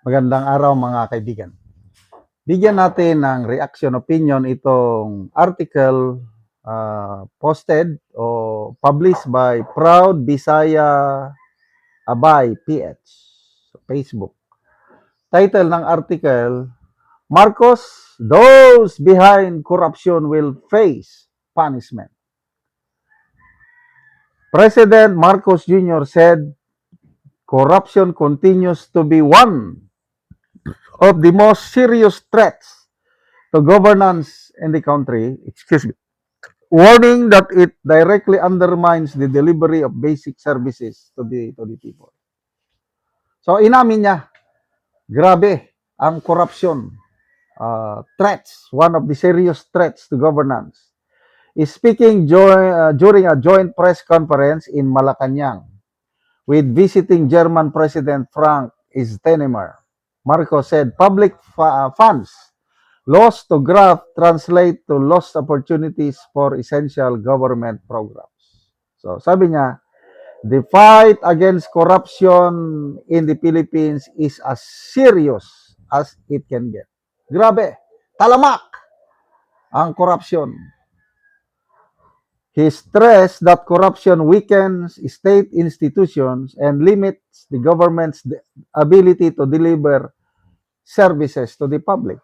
Magandang araw mga kaibigan. Bigyan natin ng reaction opinion itong article posted o published by Proud Bisaya Abay PH sa Facebook. Title ng article, Marcos, those behind corruption will face punishment. President Marcos Jr. said corruption continues to be one of the most serious threats to governance in the country, warning that it directly undermines the delivery of basic services to the people. So inamin niya, grabe ang corruption threats, one of the serious threats to governance. Is speaking during a joint press conference in Malacanang with visiting German President Frank Steinmeier. Marcos said public funds lost to graft translate to lost opportunities for essential government programs. So sabi niya, the fight against corruption in the Philippines is as serious as it can get. Grabe, talamak ang corruption. He stressed that corruption weakens state institutions and limits the government's ability to deliver services to the public.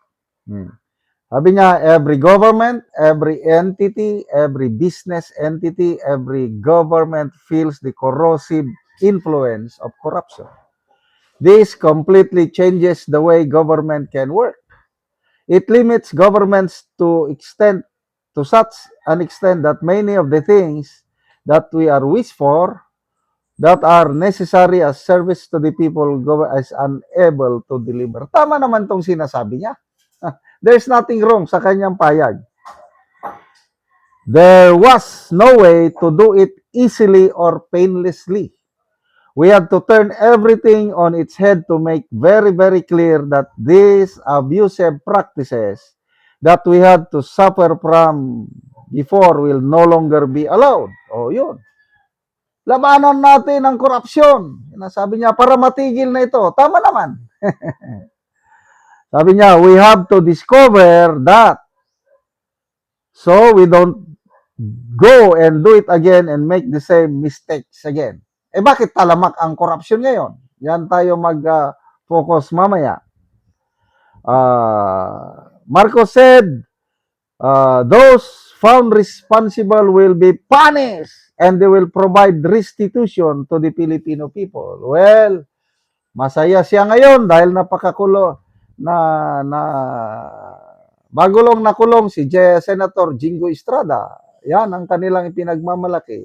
Sabi niya, every government, every entity, every business entity, every government feels the corrosive influence of corruption. This completely changes the way government can work. It limits governments to such an extent that many of the things that we are wished for that are necessary as service to the people is unable to deliver. Tama naman tong sinasabi niya. There's nothing wrong sa kanyang payag. There was no way to do it easily or painlessly. We had to turn everything on its head to make very, very clear that these abusive practices that we had to suffer from before will no longer be allowed. O yun. Labanan natin ang korupsyon. Sabi niya, para matigil na ito. Tama naman. Sabi niya, we have to discover that so we don't go and do it again and make the same mistakes again. Bakit talamak ang korupsyon ngayon? Yan tayo mag-focus mamaya. Marcos said, those found responsible will be punished and they will provide restitution to the Filipino people. Well, masaya siya ngayon dahil bago lang nakulong si Senator Jingo Estrada. Yan ang kanilang ipinagmamalaki.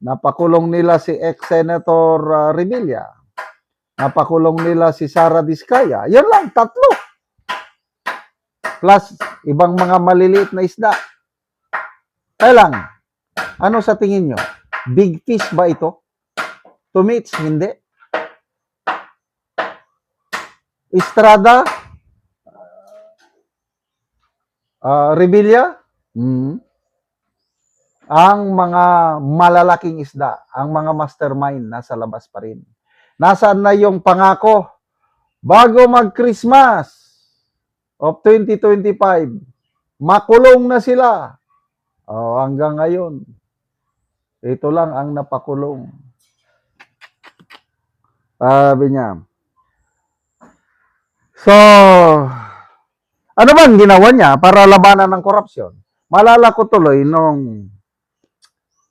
Napakulong nila si ex-Senator Revilla. Napakulong nila si Sara Diskaya. Yan lang, 3. Plus, ibang mga maliliit na isda. Kaya lang, ano sa tingin nyo? Big fish ba ito? To me, hindi. Estrada? Revilla? Ang mga malalaking isda, ang mga mastermind nasa labas pa rin. Nasaan na yung pangako? Bago mag-Christmas of 2025, makulong na sila. Hanggang ngayon, ito lang ang napakulong. Sabi niya. So, ano bang ginawa niya para labanan ng korupsyon? Malala ko tuloy nung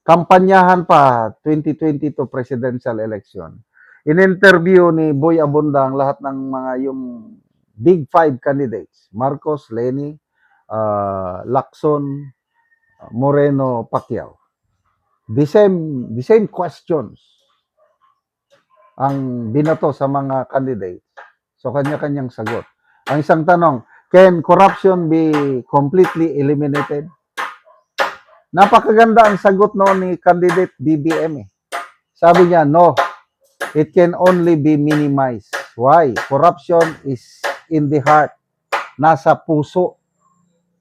kampanyahan pa 2022 presidential election. In-interview ni Boy Abunda ang lahat ng mga yung big 5 candidates. Marcos, Leni, Lacson, Moreno, Pacquiao. The same questions ang binato sa mga candidates. So kanya-kanyang sagot. Ang isang tanong, can corruption be completely eliminated? Napakaganda ang sagot noon ni candidate BBM. Sabi niya, no, it can only be minimized. Why? Corruption is in the heart. Nasa puso.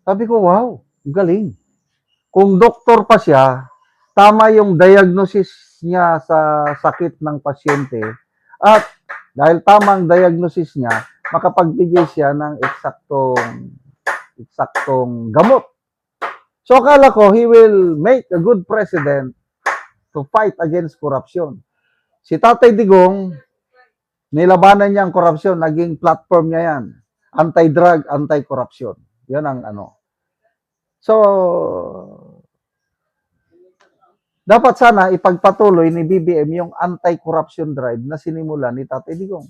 Sabi ko, wow, galing. Kung doktor pa siya, tama yung diagnosis niya sa sakit ng pasyente at Dahil tamang diagnosis niya, makapagbigay siya ng eksaktong gamot. So akala ko, he will make a good president to fight against corruption. Si Tatay Digong, nilabanan niya ang korupsyon, naging platform niya yan. Anti-drug, anti-corruption. Yan ang ano. So, dapat sana ipagpatuloy ni BBM yung anti-corruption drive na sinimula ni Tatay Digong.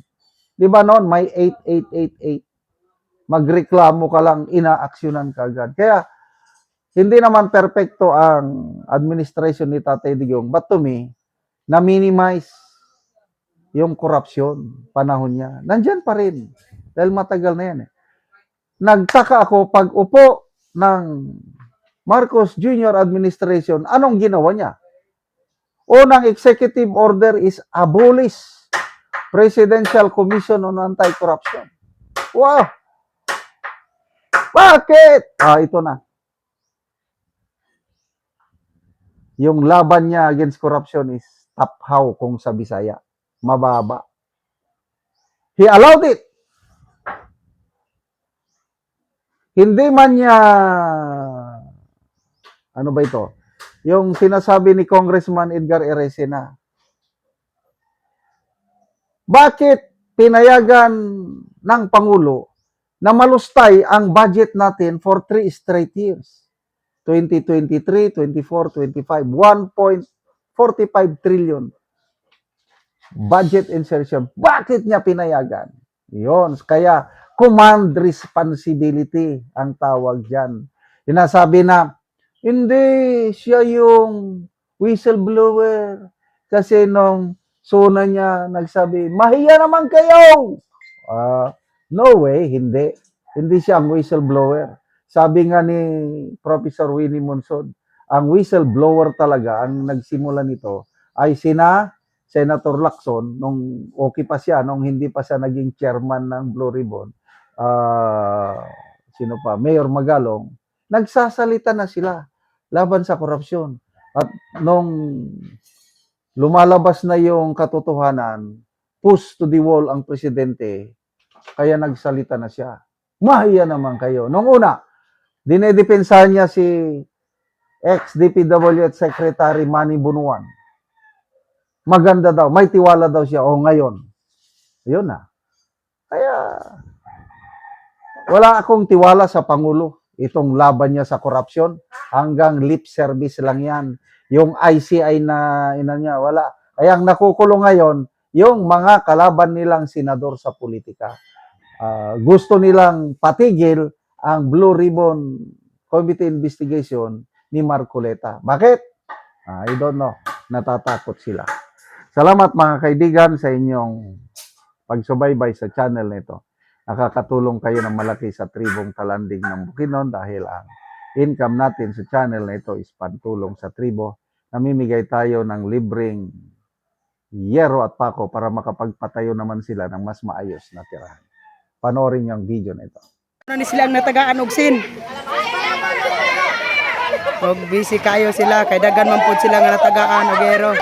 Di ba noon, may 8888. Magreklamo ka lang, inaaksyonan ka agad. Kaya, hindi naman perpekto ang administration ni Tatay Digong. But to me, na-minimize yung corruption, panahon niya. Nandyan pa rin. Dahil matagal na yan eh. Nagtaka ako pag upo ng Marcos Jr. administration, anong ginawa niya? Unang executive order is abolish Presidential Commission on Anti-Corruption. Wow! Bakit? Ito na. Yung laban niya against corruption is taphaw kung sa Bisaya. Mababa. He allowed it. Hindi man niya, ano ba ito? Yung sinasabi ni Congressman Edgar Eresena, bakit pinayagan ng Pangulo na malustay ang budget natin for 3 straight years? 2023, 24, 25, 1.45 trillion budget insertion. Bakit niya pinayagan? Yun. Kaya, command responsibility ang tawag dyan. Sinasabi na, hindi siya yung whistleblower. Kasi nung suna niya nagsabi, mahiya naman kayo! No way, hindi. Hindi siya ang whistleblower. Sabi nga ni Professor Winnie Monsod, ang whistleblower talaga, ang nagsimula nito, ay sina Senator Lacson, nung okay pa siya, nung hindi pa siya naging chairman ng Blue Ribbon, sino pa, Mayor Magalong, nagsasalita na sila laban sa korupsyon. At nung lumalabas na yung katotohanan, push to the wall ang presidente, kaya nagsalita na siya. Mahiya naman kayo. Nung una, dinedepensahan niya si ex-DPWH Secretary Manny Bunuan. Maganda daw, may tiwala daw siya. O ngayon, yun na. Kaya, wala akong tiwala sa Pangulo. Itong laban niya sa korupsyon, hanggang lip service lang yan. Yung ICI na ina niya, wala. Kaya ang nakukulong ngayon, yung mga kalaban nilang senador sa politika. Gusto nilang patigil ang Blue Ribbon Committee Investigation ni Marcoleta. Bakit? I don't know. Natatakot sila. Salamat mga kaibigan sa inyong pagsubaybay sa channel nito. Nakakatulong kayo ng malaki sa tribong Talanding ng Bukidnon dahil ang income natin sa channel na ito is pantulong sa tribo. Namimigay tayo ng libreng yero at pako para makapagpatayo naman sila ng mas maayos na tirahan. Panoorin niyo ang video na ito. Ano ni silang natagaan og sin? Og busy kayo sila kay dagan man pud sila nga natagaan og ero.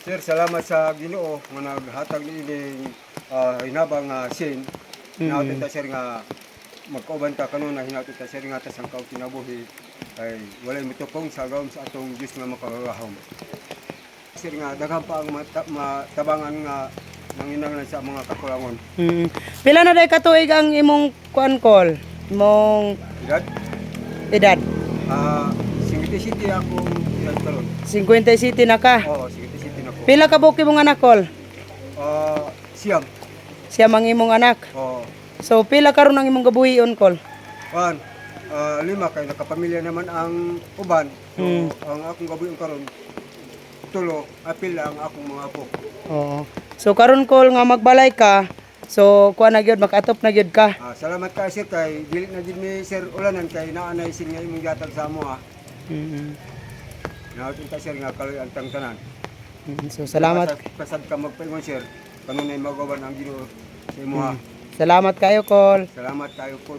Sir, salamat sa Ginoo nga naghatag niining hinabang nga sin. Hinautid ta sir nga magkauban ta kanon na hinautid ta sir nga tas ang kaog kinabuhi ay walay mitupong sa gawom sa atong Dios nga makagahom. Sir nga daghan pa ang matabangan nga nanginahanglan sa mga kakulangon. Pila na day katuig ang imong kuan-kol? Imong Edad? edad? 57 akong edad karon. 57 na ka. Oo, 57 na ko. Pila ka buok imong anak kol? Siyam. Siya mang imong anak. Oo. So pila karon ang imong gabuhion kol? lima kay nakapamilya naman ang uban. So Mm. ang akong gabuyon karon tulo apil ang akong mga apo. Oo. So karon kol nga magbalay ka. So kuha na gyud makatop na gyud ka. Salamat kay sir kay dili na gid mi sir ulanan kay naanay sin nga imong gihatag sa amo ha. Mm. Naawit ta sir nga kaloy ang tanan. So salamat. Pasad ka magpaingon sir. Kanunay magawan ang Ginoo sa imo ha. Salamat kayo kol. Salamat kayo po.